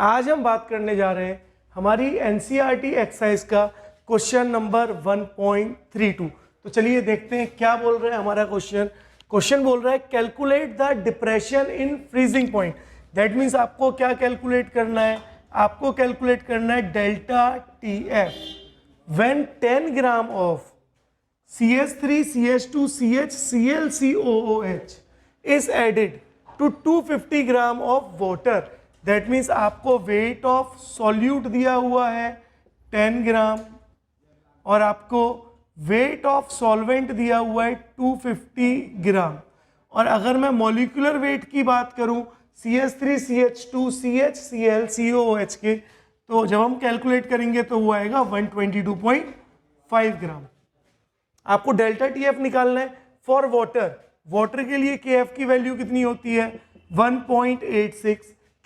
आज हम बात करने जा रहे हैं हमारी एनसीईआरटी एक्सरसाइज का क्वेश्चन नंबर 1.32। तो चलिए देखते हैं क्या बोल रहा है हमारा क्वेश्चन बोल रहा है calculate the depression in freezing point. That means आपको क्या कैलकुलेट करना है, आपको कैलकुलेट करना है delta T F when 10 gram of CH3 CH2 CH Cl COOH is added to 250 gram of water. That means आपको वेट ऑफ सॉल्यूट दिया हुआ है 10 ग्राम और आपको वेट ऑफ सॉल्वेंट दिया हुआ है 250 ग्राम। और अगर मैं मॉलिक्यूलर वेट की बात करूं CH3 CH2 CH Cl COOH के, तो जब हम कैलकुलेट करेंगे तो वो आएगा 122.5 ग्राम। आपको डेल्टा टीएफ निकालना है फॉर वाटर के लिए केएफ की वैल्यू कितनी होती है 1.86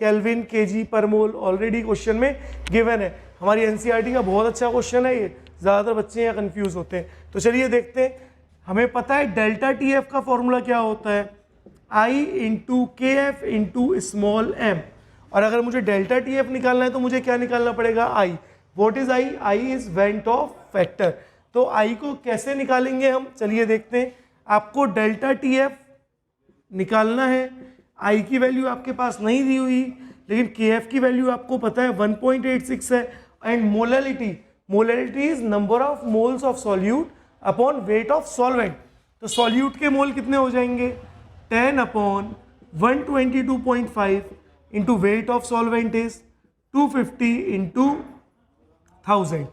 केल्विन केजी पर मोल। ऑलरेडी क्वेश्चन में गिवन है, हमारी एनसीईआरटी का बहुत अच्छा क्वेश्चन है ये, ज़्यादातर बच्चे यहाँ कंफ्यूज होते हैं। तो चलिए देखते हैं, हमें पता है डेल्टा टीएफ का फॉर्मूला क्या होता है I इंटू के एफ इंटू स्मॉल एम। और अगर मुझे डेल्टा टीएफ निकालना है तो मुझे क्या निकालना पड़ेगा I। What is I is went of factor. तो I को कैसे निकालेंगे हम, चलिए देखते हैं। आपको डेल्टा टीएफ निकालना है, I की वैल्यू आपके पास नहीं दी हुई, लेकिन KF की वैल्यू आपको पता है 1.86 है। And molality is number of moles of solute upon weight of solvent. तो सॉल्यूट के मोल कितने हो जाएंगे 10 upon 122.5 into weight of solvent is 250 into 1000।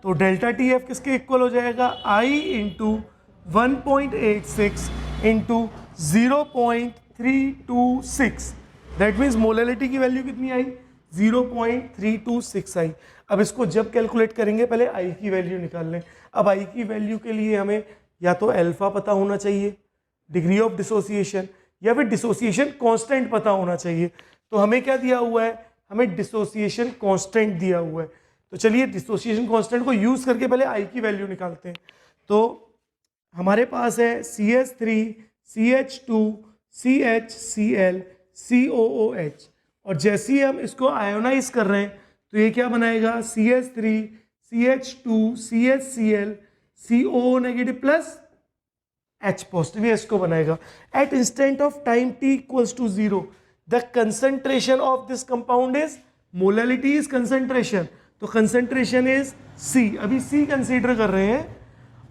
तो डेल्टा टी एफ किसके इक्वल हो जाएगा I into 1.86 into 0.326। That means molality की वैल्यू कितनी आई 0.326 आई। अब इसको जब कैलकुलेट करेंगे पहले I की वैल्यू निकाल लें। अब I की वैल्यू के लिए हमें या तो अल्फा पता होना चाहिए, डिग्री ऑफ डिसोसिएशन, या फिर डिसोसिएशन कांस्टेंट पता होना चाहिए। तो हमें क्या दिया हुआ है, हमें डिसोसिएशन कांस्टेंट दिया हुआ है। तो चलिए डिसोसिएशन कांस्टेंट को यूज करके पहले I की वैल्यू निकालते हैं। तो हमारे पास है CH3 CH2 CH Cl COOH, और जैसे ही हम इसको आयोनाइज कर रहे हैं तो ये क्या बनाएगा CH3 CH2 CH Cl CO negative plus H positive, ये इसको बनाएगा। At instant of time t equals to 0 the concentration of this compound is, molality is concentration, तो कंसंट्रेशन इज C। अभी C कंसीडर कर रहे हैं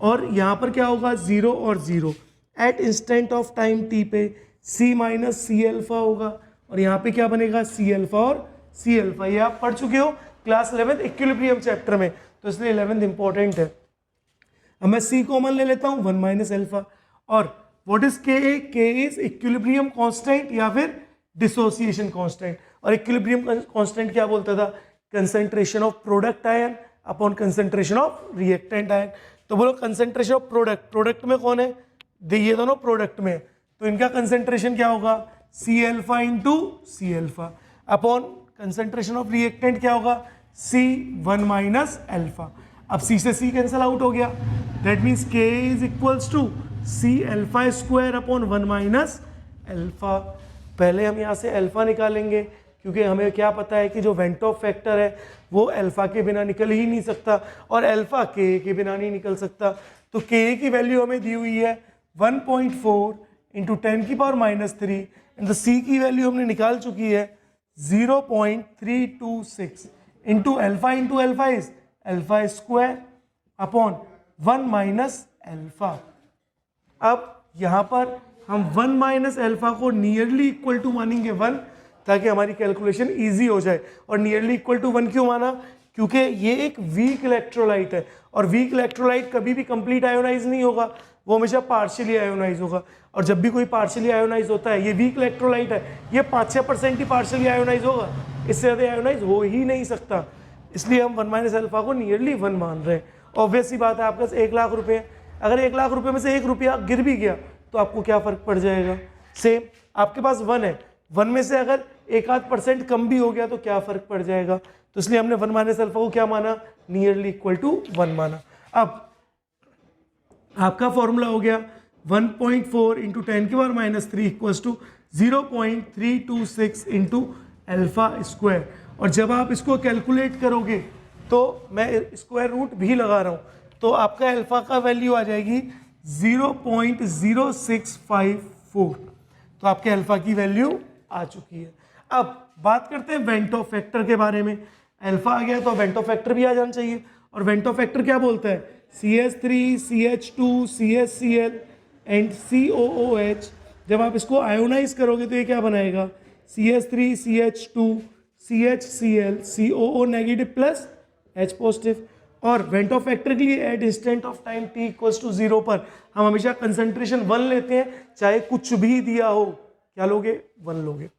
और यहाँ पर क्या होगा 0 और 0। At instant of time t पे C माइनस C अल्फा होगा, और यहाँ पे क्या बनेगा C अल्फा और C अल्फा। ये आप पढ़ चुके हो क्लास 11 इक्विलिब्रियम चैप्टर में, तो इसलिए 11th इंपॉर्टेंट है। अब मैं C कॉमन ले लेता हूँ 1 माइनस अल्फा। और what is Ka is equilibrium constant या फिर डिसोसिएशन कांस्टेंट। और इक्विलिब्रियम कांस्टेंट क्या बोलता था, concentration of product ion upon concentration of reactant ion. तो बोलो कंसंट्रेशन ऑफ प्रोडक्ट में कौन है, ये दोनों प्रोडक्ट में, तो इनका कंसंट्रेशन क्या होगा C alpha into C alpha upon concentration of reactant क्या होगा C1 माइनस अल्फा। अब C से C कैंसल आउट हो गया, that means K is equals to C alpha square upon 1 minus alpha. पहले हम यहाँ से अल्फा निकालेंगे, क्योंकि हमें क्या पता है कि जो वेंट ऑफ फैक्टर है वो अल्फा के बिना निकल ही नहीं सकता, और अल्फा Ka के बिना नहीं निकल सकता। तो Ka की वैल्यू हमें दी हुई है 1.4 इंटू 10 की पावर माइनस 3, एंड C की वैल्यू हमने निकाल चुकी है 0.326 into alpha is alpha square upon 1 minus alpha. अब यहाँ पर हम 1 माइनस अल्फा को नियरली इक्वल टू मानेंगे 1, ताकि हमारी कैलकुलेशन इजी हो जाए। और नियरली इक्वल टू 1 क्यों माना, क्योंकि ये एक वीक इलेक्ट्रोलाइट है, और वीक इलेक्ट्रोलाइट कभी भी कंप्लीट आयोनाइज नहीं होगा, वो हमेशा पार्शियली आयोनाइज होगा। और जब भी कोई पार्शियली आयोनाइज होता है, ये वीक इलेक्ट्रोलाइट है, ये 5-6% ही पार्शियली आयोनाइज होगा, इससे ज़्यादा आयोनाइज हो ही नहीं सकता। इसलिए हम 1 माइनस अल्फा को नियरली 1 मान रहे हैं। ऑब्वियस सी बात है, आपके पास 1 लाख रुपए, अगर 1 लाख रुपए में से 1 रुपया गिर भी गया तो आपको क्या फ़र्क पड़ जाएगा। सेम आपके पास 1 है, 1 में से अगर 1-8% कम भी हो गया तो क्या फ़र्क पड़ जाएगा। तो इसलिए हमने 1 माइनस अल्फा को क्या माना, नियरली इक्वल टू 1 माना। अब आपका फॉर्मूला हो गया 1.4 इंटू 10 की power minus 3 equals to 0.326 into alpha square. और जब आप इसको कैलकुलेट करोगे तो मैं स्क्वायर रूट भी लगा रहा हूँ, तो आपका अल्फा का वैल्यू आ जाएगी 0.0654। तो आपके अल्फा की वैल्यू आ चुकी है। अब बात करते हैं वेंटो फैक्टर के बारे में। अल्फा आ गया तो वेंटो फैक्टर भी आ जाना चाहिए। और वेंटो फैक्टर क्या बोलता है? CH3 CH2 CHCl and COOH। जब आप इसको आयोनाइज करोगे तो ये क्या बनाएगा? CH3 CH2 CHCl COO negative plus H positive. और वेंटो फैक्टर के लिए at instant of time t equals to 0 पर हम हमेशा कंसंट्रेशन 1 लेते हैं, चाहे कुछ भी दिया हो। क्या लोगे? 1 लोगे।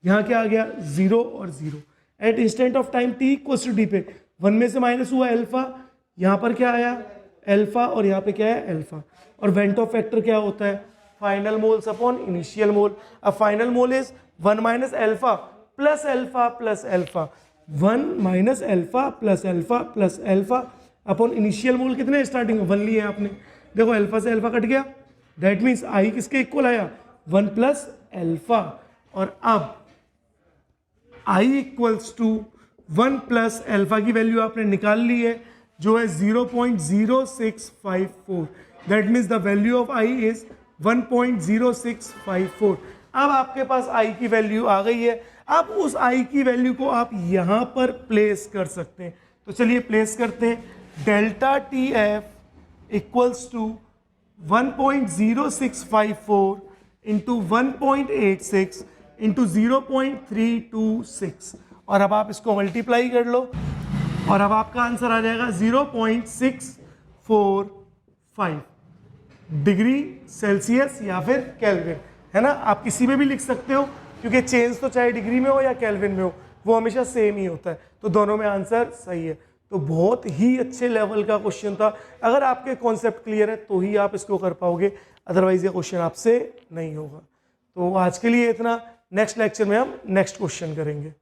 यहाँ क्या आ गया? 0 और 0। At instant of time t equals to d पे 1 में से माइनस हुआ अल्फा, यहाँ पर क्या आया? अल्फा, और यहाँ पे क्या है? अल्फा। और वेंटो फैक्टर क्या होता है? Final moles upon initial mole. अब final mole is 1 minus alpha plus alpha plus alpha. 1 minus alpha plus alpha plus alpha upon initial mole कितने? स्टार्टिंग में 1 लिए आपने। देखो अल्फा से अल्फा कट गया, दैट मीन्स आई किसके इक्वल आया? 1 प्लस अल्फा। और अब i equals to 1 plus alpha की वैल्यू आपने निकाल ली है जो है 0.0654। That means the value of I is 1.0654। अब आपके पास आई की वैल्यू आ गई है। अब उस आई की वैल्यू को आप यहां पर प्लेस कर सकते हैं। तो चलिए प्लेस करते हैं। Delta T f equals to 1.0654 into 1.86 into 0.326। और अब आप इसको मल्टीप्लाई कर लो और अब आपका आंसर आ जाएगा 0.645 डिग्री सेल्सियस या फिर केल्विन, है ना। आप किसी में भी लिख सकते हो क्योंकि चेंज तो चाहे डिग्री में हो या केल्विन में हो वो हमेशा सेम ही होता है। तो दोनों में आंसर सही है। तो बहुत ही अच्छे लेवल का क्वेश्चन था। अगर आपके कॉन्सेप्ट क्लियर है तो ही आप इसको कर पाओगे, अदरवाइज ये क्वेश्चन आपसे नहीं होगा। तो आज के लिए इतना। नेक्स्ट लेक्चर में हम नेक्स्ट क्वेश्चन करेंगे।